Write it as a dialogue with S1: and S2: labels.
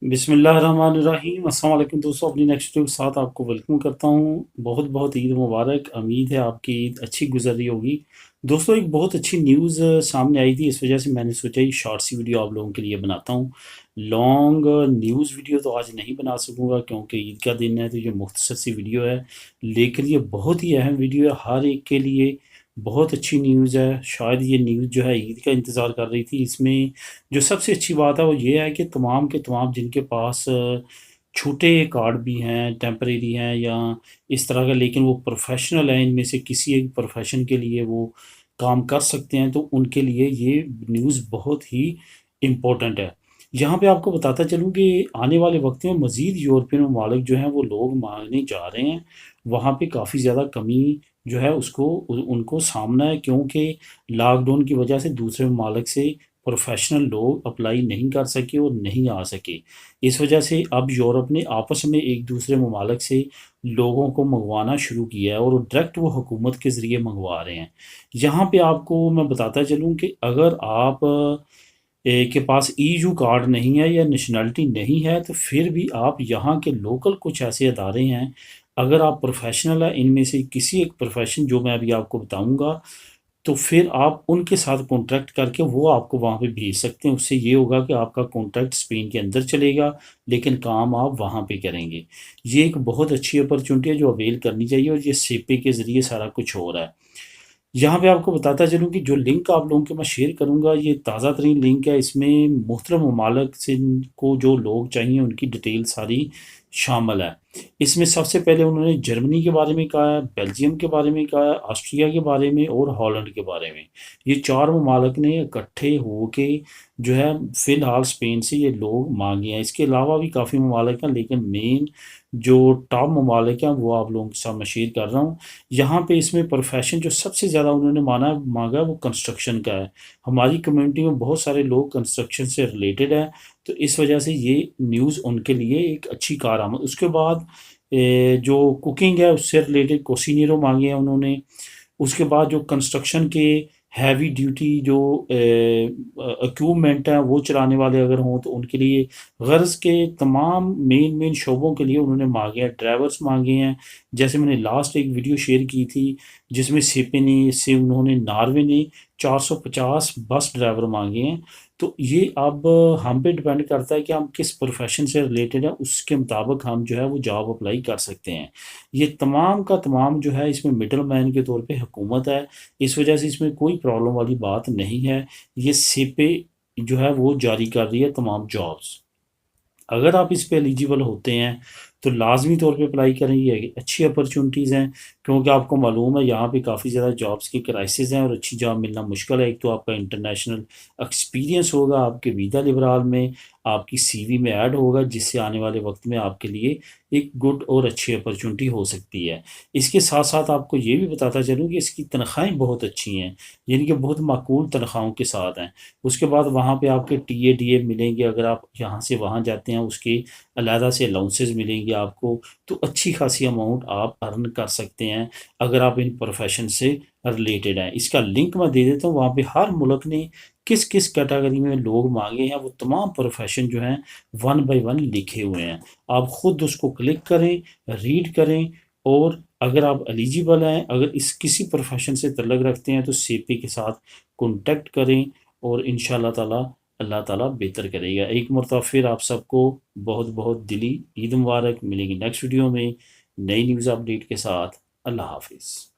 S1: बिस्मिल्लाहिर्रहमानिर्रहीम। अस्सलाम वालेकुम दोस्तों, अपनी नेक्स्ट वीडियो के साथ आपको वेलकम करता हूँ। बहुत बहुत ईद मुबारक। उम्मीद है आपकी ईद अच्छी गुजर रही होगी। दोस्तों, एक बहुत अच्छी न्यूज़ सामने आई थी, इस वजह से मैंने सोचा ये शॉर्ट सी वीडियो आप लोगों के लिए बनाता हूँ। लॉन्ग न्यूज़ वीडियो तो आज नहीं बना सकूँगा क्योंकि ईद का दिन है, तो ये मुख्तसर सी वीडियो है। लेकिन ये बहुत ही अहम वीडियो है हर एक के लिए। बहुत अच्छी न्यूज़ है। शायद ये न्यूज़ जो है ईद का इंतज़ार कर रही थी। इसमें जो सबसे अच्छी बात है वो ये है कि तमाम के तमाम जिनके पास छोटे कार्ड भी हैं, टेम्परेरी हैं या इस तरह का, लेकिन वो प्रोफेशनल हैं, इनमें से किसी एक प्रोफेशन के लिए वो काम कर सकते हैं, तो उनके लिए ये न्यूज़ बहुत ही इम्पोर्टेंट है। यहाँ पे आपको बताता चलूँ कि आने वाले वक्त में मज़ीद यूरोपियन ममालिक जो हैं वो लोग मांगने जा रहे हैं। वहाँ पे काफ़ी ज़्यादा कमी जो है उसको उनको सामना है, क्योंकि लॉकडाउन की वजह से दूसरे ममालिक से प्रोफेशनल लोग अप्लाई नहीं कर सके और नहीं आ सके। इस वजह से अब यूरोप ने आपस में एक दूसरे ममालिक से लोगों को मंगवाना शुरू किया है और डायरेक्ट वो हुकूमत के ज़रिए मंगवा रहे हैं। यहाँ पे आपको मैं बताता चलूँ कि अगर आप के पास ईयू कार्ड नहीं है या नेशनैलिटी नहीं है, तो फिर भी आप यहाँ के लोकल कुछ ऐसे अदारे हैं, अगर आप प्रोफेशनल हैं, इनमें से किसी एक प्रोफेशन जो मैं अभी आपको बताऊँगा, तो फिर आप उनके साथ कॉन्ट्रैक्ट करके वो आपको वहाँ पे भेज सकते हैं। उससे ये होगा कि आपका कॉन्ट्रैक्ट स्पेन के अंदर चलेगा, लेकिन काम आप वहाँ पे करेंगे। ये एक बहुत अच्छी अपॉर्चुनिटी है जो अवेल करनी चाहिए, और ये सेपे के ज़रिए सारा कुछ हो रहा है। यहाँ पे आपको बताता चलूँ कि जो लिंक आप लोगों के मैं शेयर करूँगा, ये ताज़ा तरीन लिंक है। इसमें मुख्तलिफ ममालिक से को जो लोग चाहिए उनकी डिटेल सारी शामिल है। इसमें सबसे पहले उन्होंने जर्मनी के बारे में कहा है, बेल्जियम के बारे में कहा है, ऑस्ट्रिया के बारे में और हॉलैंड के बारे में। ये 4 ममालिक ने इकट्ठे होके जो है फ़िलहाल स्पेन से ये लोग माँगे हैं। इसके अलावा भी काफ़ी ममालिक हैं, लेकिन मेन जो टॉप ममालिक हैं वो आप लोगों के साथ मैं शेयर कर रहा हूँ। यहाँ पे इसमें प्रोफेशन जो सबसे ज़्यादा उन्होंने मांगा है वो कंस्ट्रक्शन का है। हमारी कम्युनिटी में बहुत सारे लोग कंस्ट्रक्शन से रिलेटेड हैं, तो इस वजह से ये न्यूज़ उनके लिए एक अच्छी कारआमद। उसके बाद जो कुकिंग है उससे रिलेटेड कोसिनियरों मांगे हैं उन्होंने। उसके बाद जो कंस्ट्रक्शन के हैवी ड्यूटी जो इक्विपमेंट हैं वो चलाने वाले अगर हों तो उनके लिए गर्ज़ के तमाम मेन शोबों के लिए उन्होंने मांगे हैं, ड्राइवर्स मांगे हैं। जैसे मैंने लास्ट एक वीडियो शेयर की थी जिसमें सेपे ने से उन्होंने नॉर्वे ने 450 बस ड्राइवर मांगे हैं। तो ये अब हम पे डिपेंड करता है कि हम किस प्रोफेशन से रिलेटेड है, उसके मुताबिक हम जो है वो जॉब अप्लाई कर सकते हैं। ये तमाम का तमाम जो है इसमें मिडल मैन के तौर पे हुकूमत है। इस वजह से इसमें कोई प्रॉब्लम वाली बात नहीं है। ये सेपे जो है वो जारी कर रही है तमाम जॉब्स। अगर आप इस पे एलिजिबल होते हैं तो लाजमी तौर पे अप्लाई करें। ये अच्छी अपॉर्चुनिटीज़ हैं, क्योंकि आपको मालूम है यहाँ पे काफ़ी ज़्यादा जॉब्स की क्राइसिस हैं और अच्छी जॉब मिलना मुश्किल है। एक तो आपका इंटरनेशनल एक्सपीरियंस होगा, आपके वीज़ा लिबराल में, आपकी सीवी में ऐड होगा, जिससे आने वाले वक्त में आपके लिए एक गुड और अच्छी अपॉर्चुनिटी हो सकती है। इसके साथ साथ आपको ये भी बताता चलूँ कि इसकी तनख्वाहें बहुत अच्छी हैं, यानी कि बहुत माकूल तनख्वाहों के साथ हैं। उसके बाद वहाँ पे आपके टीए डीए मिलेंगे, अगर आप यहाँ से वहाँ जाते हैं उसके अलहदा से अलाउंसेस मिलेंगे आपको, तो अच्छी खासी अमाउंट आप अर्न कर सकते हैं अगर आप इन प्रोफेशन से रिलेटेड हैं। इसका लिंक मैं दे देता हूँ। वहाँ पे हर मुल्क ने किस किस कैटेगरी में लोग मांगे हैं वो तमाम प्रोफेशन जो हैं वन बाय वन लिखे हुए हैं। आप ख़ुद उसको क्लिक करें, रीड करें, और अगर आप एलिजिबल हैं, अगर इस किसी प्रोफेशन से तल्लुक़ रखते हैं, तो सेपे के साथ कॉन्टैक्ट करें और इंशाअल्लाह ताला अल्लाह ताला बेहतर करेगा। एक मरतबा फिर आप सबको बहुत बहुत दिली ईद मुबारक। मिलेंगे नेक्स्ट वीडियो में नई न्यूज़ अपडेट के साथ। अल्लाह हाफिज़।